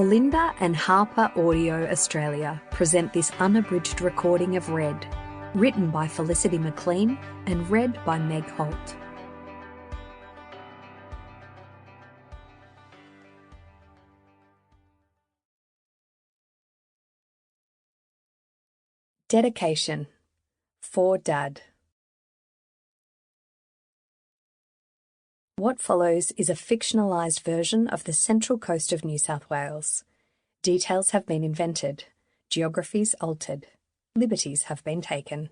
Melinda and HarperAudio Australia present this unabridged recording of Red, written by Felicity Mclean and read by Meg Hoult. Dedication. For Dad. What follows is a fictionalised version of the Central Coast of New South Wales. Details have been invented, geographies altered, liberties have been taken.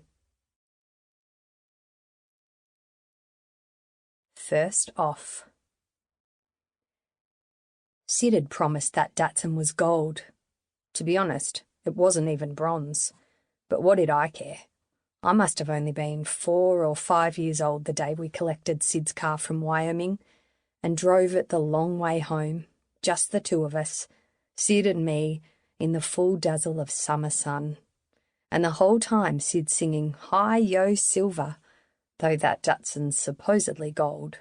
First off. Sid had promised that Datsun was gold. To be honest, it wasn't even bronze. But what did I care? I must have only been 4 or 5 years old the day we collected Sid's car from Wyoming and drove it the long way home, just the two of us, Sid and me, in the full dazzle of summer sun. And the whole time Sid singing "Hi Yo Silver," though that Datsun's supposedly gold.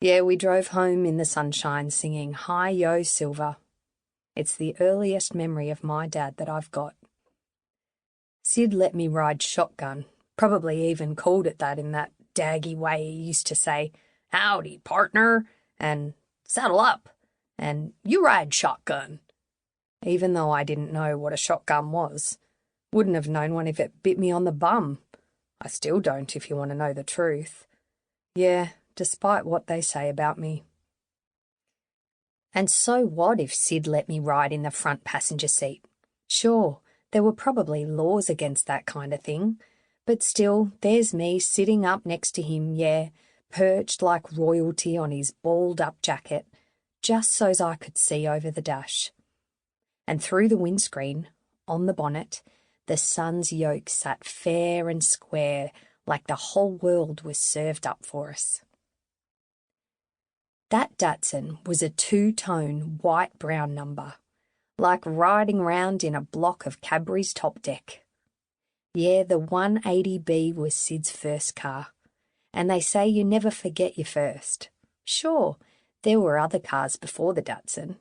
Yeah, we drove home in the sunshine singing "Hi Yo Silver." It's the earliest memory of my dad that I've got. Sid let me ride shotgun, probably even called it that in that daggy way he used to say, "Howdy, partner," and "Saddle up," and "You ride shotgun," even though I didn't know what a shotgun was. Wouldn't have known one if it bit me on the bum. I still don't, if you want to know the truth. Yeah, despite what they say about me. And so what if Sid let me ride in the front passenger seat? Sure, there were probably laws against that kind of thing, but still, there's me sitting up next to him, yeah, perched like royalty on his balled-up jacket, just so's I could see over the dash. And through the windscreen, on the bonnet, the sun's yoke sat fair and square, like the whole world was served up for us. That Datsun was a 2-tone white-brown number, like riding round in a block of Cadbury's top deck. Yeah, the 180B was Sid's first car, and they say you never forget your first. Sure, there were other cars before the Datsun,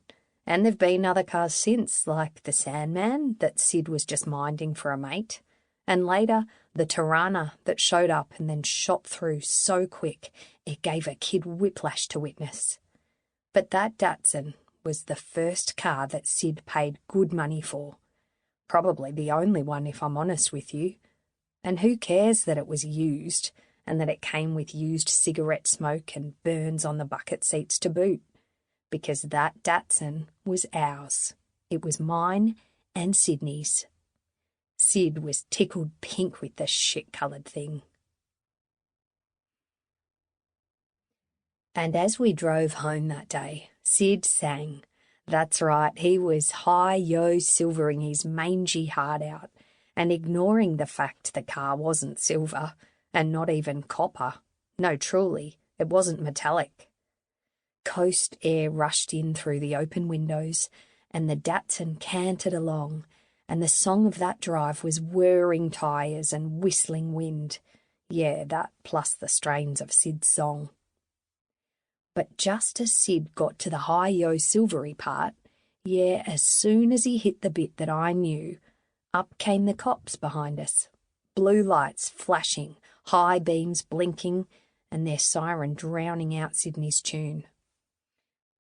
and there've been other cars since, like the Sandman that Sid was just minding for a mate, and later the Tirana that showed up and then shot through so quick it gave a kid whiplash to witness. But that Datsun was the first car that Sid paid good money for. Probably the only one, if I'm honest with you. And who cares that it was used, and that it came with used cigarette smoke and burns on the bucket seats to boot? Because that Datsun was ours. It was mine and Sydney's. Sid was tickled pink with the shit-coloured thing. And as we drove home that day, Sid sang. That's right, he was hi-yo silvering his mangy heart out and ignoring the fact the car wasn't silver and not even copper. No, truly, it wasn't metallic. Coast air rushed in through the open windows and the Datsun cantered along, and the song of that drive was whirring tyres and whistling wind. Yeah, that plus the strains of Sid's song. But just as Sid got to the hi-yo silvery part, yeah, as soon as he hit the bit that I knew, up came the cops behind us. Blue lights flashing, high beams blinking, and their siren drowning out Sydney's tune.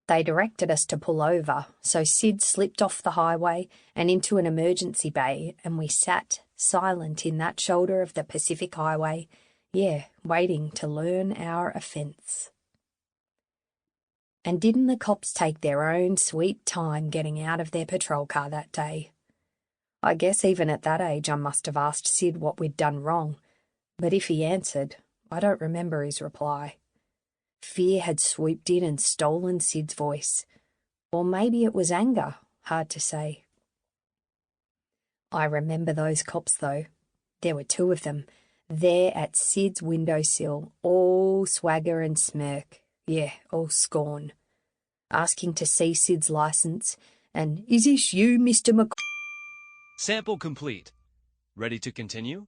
They directed us to pull over, so Sid slipped off the highway and into an emergency bay, and we sat, silent in that shoulder of the Pacific Highway, yeah, waiting to learn our offence. And didn't the cops take their own sweet time getting out of their patrol car that day? I guess even at that age I must have asked Sid what we'd done wrong, but if he answered, I don't remember his reply. Fear had swooped in and stolen Sid's voice. Or maybe it was anger, hard to say. I remember those cops, though. There were 2 of them, there at Sid's windowsill, all swagger and smirk. Yeah, all scorn. Asking to see Sid's licence, and "Is this you, Mr. McCoys?" Sample complete. Ready to continue?